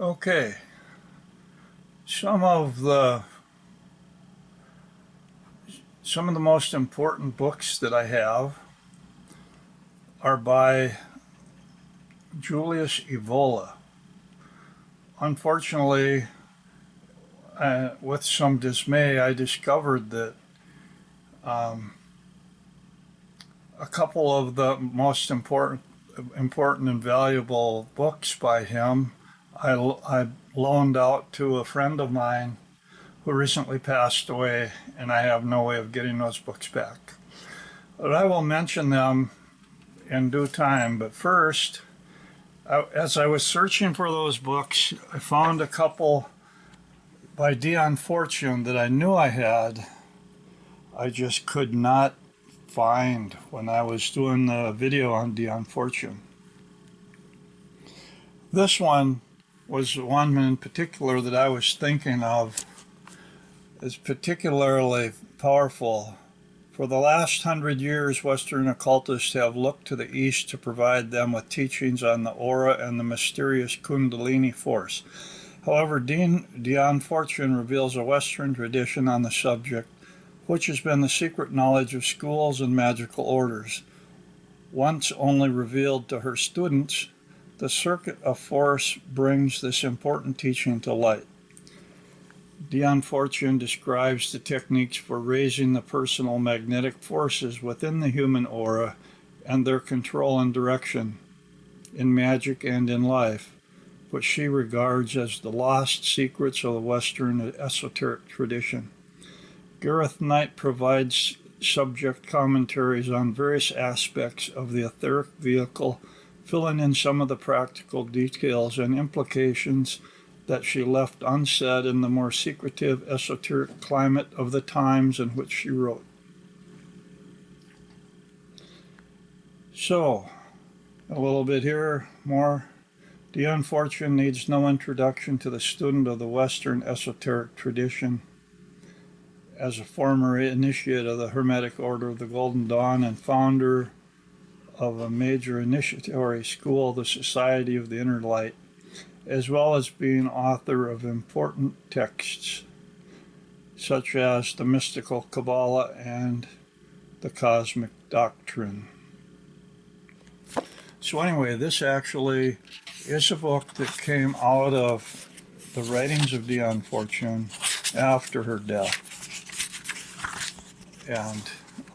Okay, some of the some of the most important books that I have are by Julius Evola. Unfortunately, with some dismay, I discovered that um, a couple of the most important and valuable books by him I loaned out to a friend of mine who recently passed away, and I have no way of getting those books back. But I will mention them in due time. But first, as I was searching for those books, I found a couple by Dion Fortune that I knew I had. I just could not find when I was doing the video on Dion Fortune. This one was the one in particular that I was thinking of as particularly powerful. For the last 100 years, Western occultists have looked to the East to provide them with teachings on the aura and the mysterious Kundalini force. However, Dion Fortune reveals a Western tradition on the subject, which has been the secret knowledge of schools and magical orders. Once only revealed to her students, the Circuit of Force brings this important teaching to light. Dion Fortune describes the techniques for raising the personal magnetic forces within the human aura and their control and direction in magic and in life, which she regards as the lost secrets of the Western esoteric tradition. Gareth Knight provides subject commentaries on various aspects of the etheric vehicle, filling in some of the practical details and implications that she left unsaid in the more secretive esoteric climate of the times in which she wrote. So, a little bit here, more. Dion Fortune needs no introduction to the student of the Western esoteric tradition. As a former initiate of the Hermetic Order of the Golden Dawn and founder of a major initiatory school, the Society of the Inner Light, as well as being author of important texts such as the Mystical Kabbalah and the Cosmic Doctrine. So anyway, this actually is a book that came out of the writings of Dion Fortune after her death. And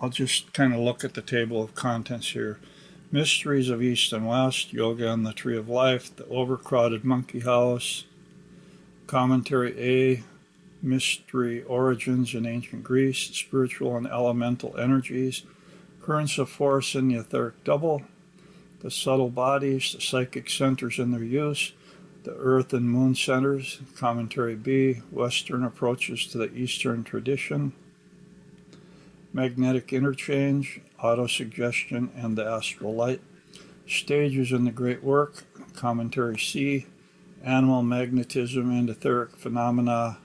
I'll just kind of look at the table of contents here. Mysteries of East and West, Yoga and the Tree of Life, The Overcrowded Monkey House, Commentary A, Mystery Origins in Ancient Greece, Spiritual and Elemental Energies, Currents of Force in the Etheric Double, The Subtle Bodies, the Psychic Centers and their Use, The Earth and Moon Centers, Commentary B, Western Approaches to the Eastern Tradition, Magnetic Interchange, Autosuggestion and the Astral Light, Stages in the Great Work, Commentary C, Animal Magnetism and Etheric Phenomena,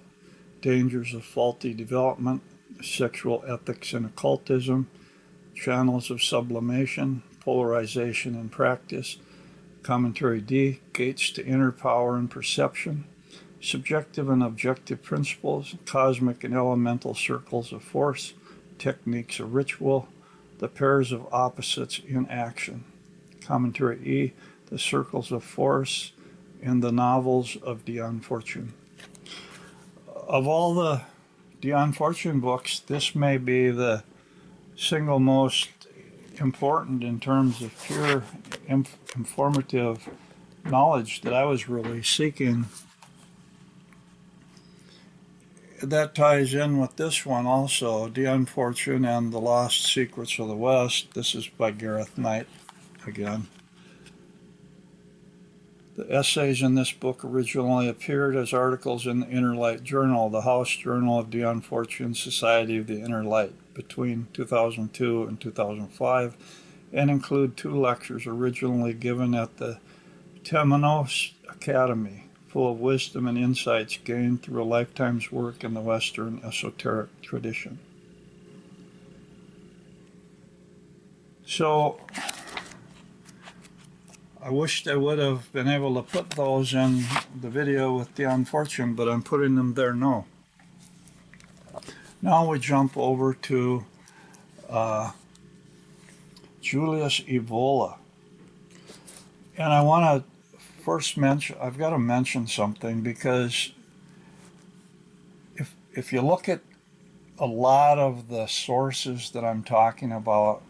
Dangers of Faulty Development, Sexual Ethics and Occultism, Channels of Sublimation, Polarization and Practice, Commentary D, Gates to Inner Power and Perception, Subjective and Objective Principles, Cosmic and Elemental Circles of Force, Techniques of Ritual, The Pairs of Opposites in Action. Commentary E, The Circles of Force, and the Novels of Dion Fortune. Of all the Dion Fortune books, this may be the single most important in terms of pure informative knowledge that I was really seeking. That ties in with this one also, Dion Fortune and the Lost Secrets of the West. This is by Gareth Knight again. The essays in this book originally appeared as articles in the Inner Light Journal, the house journal of Dion Fortune's Society of the Inner Light, between 2002 and 2005, and include 2 lectures originally given at the Temenos Academy, full of wisdom and insights gained through a lifetime's work in the Western esoteric tradition. So, I wished I would have been able to put those in the video with the unfortunate, but I'm putting them there now. Now we jump over to Julius Evola. And I want to first mention, I've got to mention something, because if you look at a lot of the sources that I'm talking about,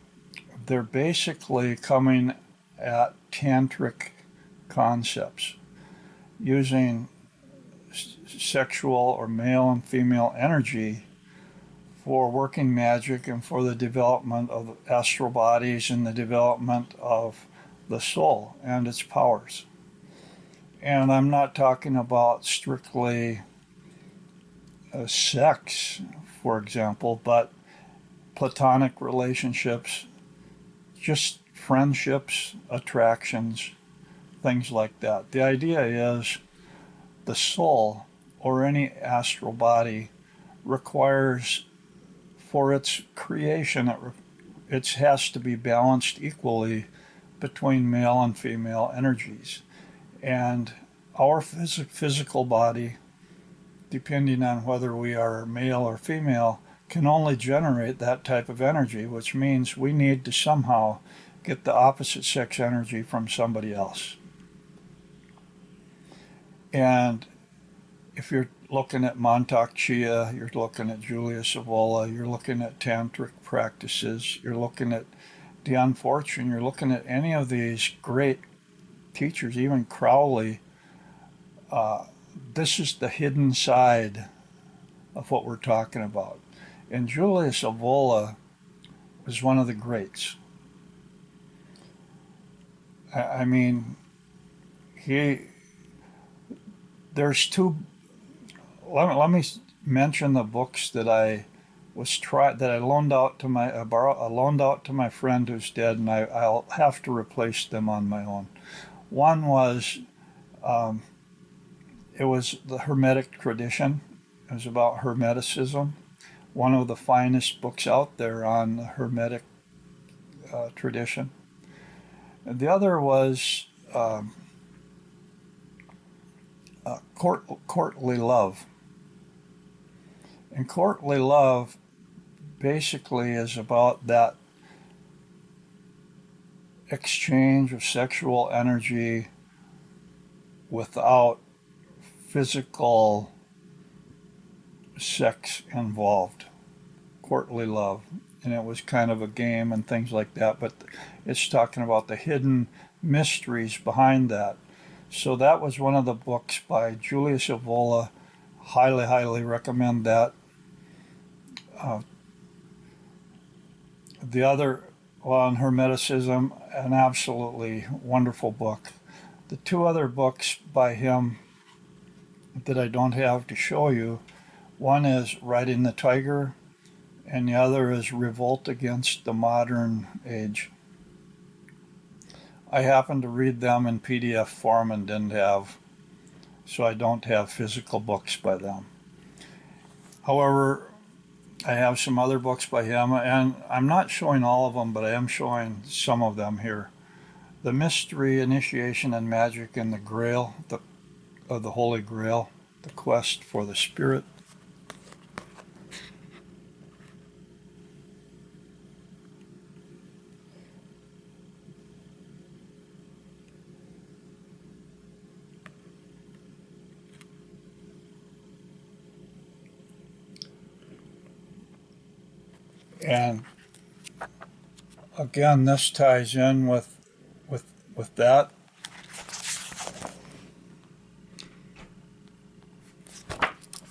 they're basically coming at tantric concepts using sexual or male and female energy for working magic and for the development of astral bodies and the development of the soul and its powers. And I'm not talking about strictly sex, for example, but platonic relationships, just friendships, attractions, things like that. The idea is the soul or any astral body requires, for its creation, it has to be balanced equally between male and female energies. And our physical body, depending on whether we are male or female, can only generate that type of energy, which means we need to somehow get the opposite sex energy from somebody else. And if you're looking at Montauk Chia, you're looking at Julius Evola, you're looking at tantric practices, you're looking at the unfortunate, you're looking at any of these great teachers, even Crowley, this is the hidden side of what we're talking about. And Julius Evola was one of the greats. I mean, there's two. Let me mention the books that I loaned out to my friend who's dead, and I'll have to replace them on my own. One was it was the Hermetic tradition. It was about Hermeticism. One of the finest books out there on the Hermetic tradition. And the other was Courtly Love. And Courtly Love basically is about that exchange of sexual energy without physical sex involved. Courtly Love. And it was kind of a game and things like that, but it's talking about the hidden mysteries behind that. So that was one of the books by Julius Evola. Highly, highly recommend that. The other on Hermeticism, an absolutely wonderful book. The two other books by him that I don't have to show you, one is Riding the Tiger, and the other is Revolt Against the Modern Age. I happened to read them in PDF form and so I don't have physical books by them. However, I have some other books by him, and I'm not showing all of them, but I am showing some of them here. The Mystery, Initiation, and Magic in the Grail, the Holy Grail, The Quest for the Spirit. And again, this ties in with that.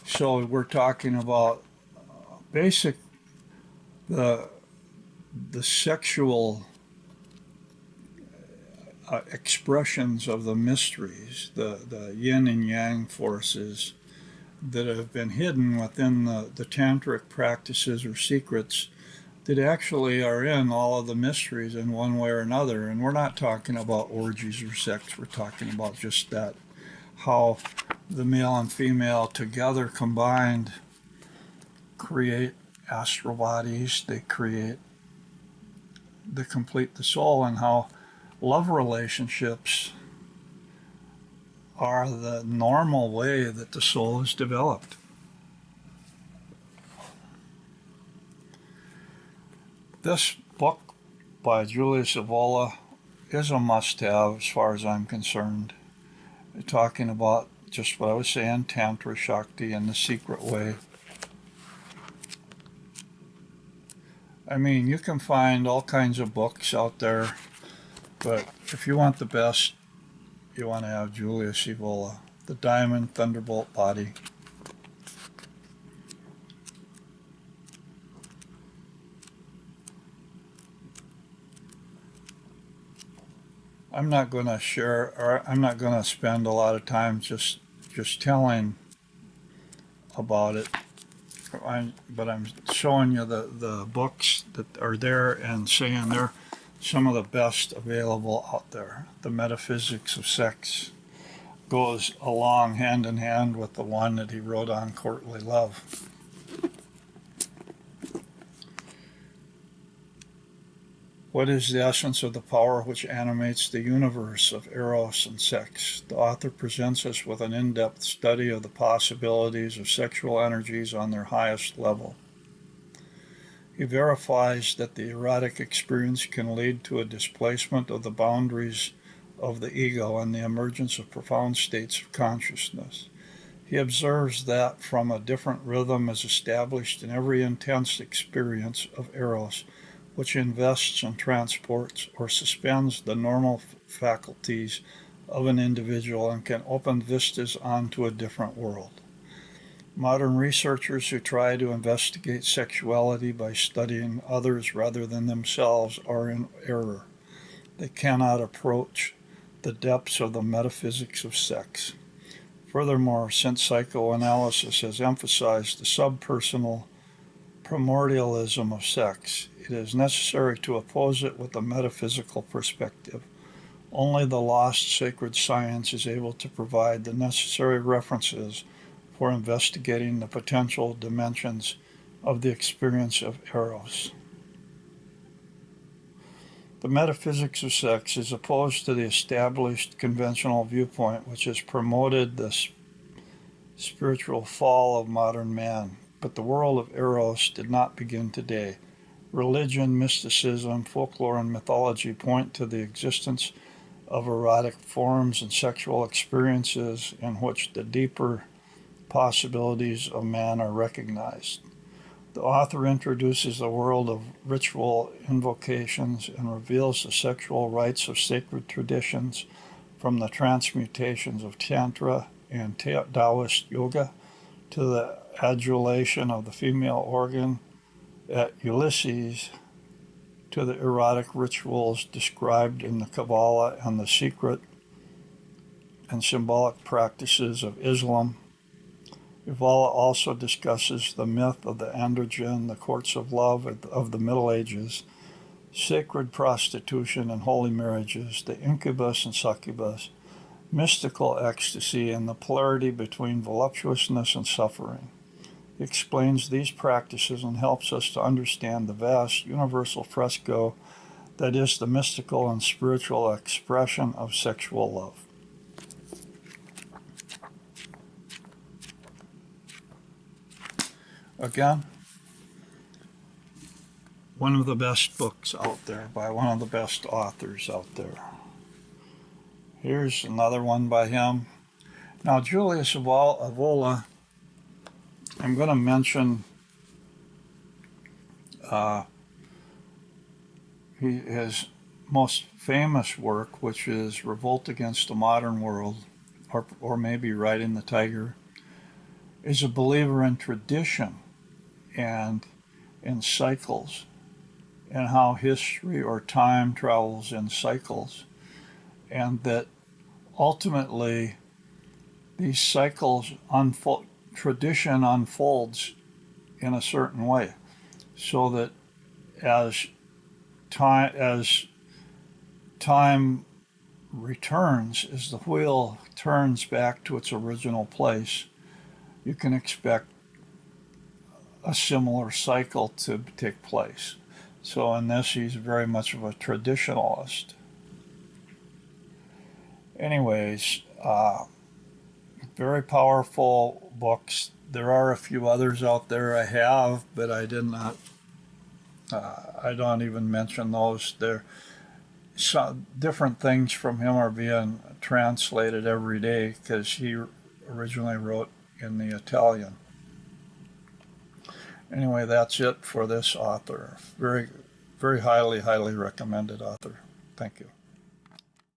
So we're talking about basic the sexual expressions of the mysteries, the yin and yang forces that have been hidden within the tantric practices or secrets that actually are in all of the mysteries in one way or another. And we're not talking about orgies or sex, we're talking about just that, how the male and female together combined create astral bodies, they complete the soul, and how love relationships are the normal way that the soul is developed. This book by Julius Evola is a must-have as far as I'm concerned. Talking about just what I was saying, Tantra Shakti and the secret way. I mean, you can find all kinds of books out there, but if you want the best, you want to have Julius Evola, The Diamond Thunderbolt Body. I'm not going to share, or I'm not going to spend a lot of time just telling about it. But I'm showing you the books that are there and saying they're some of the best available out there. The Metaphysics of Sex goes along hand in hand with the one that he wrote on courtly love. What is the essence of the power which animates the universe of eros and sex? The author presents us with an in-depth study of the possibilities of sexual energies on their highest level. He verifies that the erotic experience can lead to a displacement of the boundaries of the ego and the emergence of profound states of consciousness. He observes that from a different rhythm is established in every intense experience of eros, which invests and transports or suspends the normal faculties of an individual and can open vistas onto a different world. Modern researchers who try to investigate sexuality by studying others rather than themselves are in error. They cannot approach the depths of the metaphysics of sex. Furthermore, since psychoanalysis has emphasized the subpersonal primordialism of sex, it is necessary to oppose it with a metaphysical perspective. Only the lost sacred science is able to provide the necessary references for investigating the potential dimensions of the experience of eros. The metaphysics of sex is opposed to the established conventional viewpoint which has promoted the spiritual fall of modern man. But the world of eros did not begin today. Religion, mysticism, folklore, and mythology point to the existence of erotic forms and sexual experiences in which the deeper possibilities of man are recognized. The author introduces the world of ritual invocations and reveals the sexual rites of sacred traditions, from the transmutations of Tantra and Taoist yoga to the adulation of the female organ at Ulysses, to the erotic rituals described in the Kabbalah and the secret and symbolic practices of Islam. Evola also discusses the myth of the androgen, the courts of love of the Middle Ages, sacred prostitution and holy marriages, the incubus and succubus, mystical ecstasy, and the polarity between voluptuousness and suffering. He explains these practices and helps us to understand the vast universal fresco that is the mystical and spiritual expression of sexual love. Again, one of the best books out there by one of the best authors out there. Here's another one by him. Now, Julius Evola, I'm going to mention his most famous work, which is Revolt Against the Modern World, or maybe Riding the Tiger, is a believer in tradition and in cycles, and how history or time travels in cycles, and that ultimately these cycles tradition unfolds in a certain way, so that as time returns, as the wheel turns back to its original place, you can expect a similar cycle to take place. So in this, he's very much of a traditionalist. anyways, very powerful books. There are a few others out there I have, but I did not. I don't even mention those. There, some different things from him are being translated every day because he originally wrote in the Italian. Anyway, that's it for this author. Very, very highly recommended author. Thank you.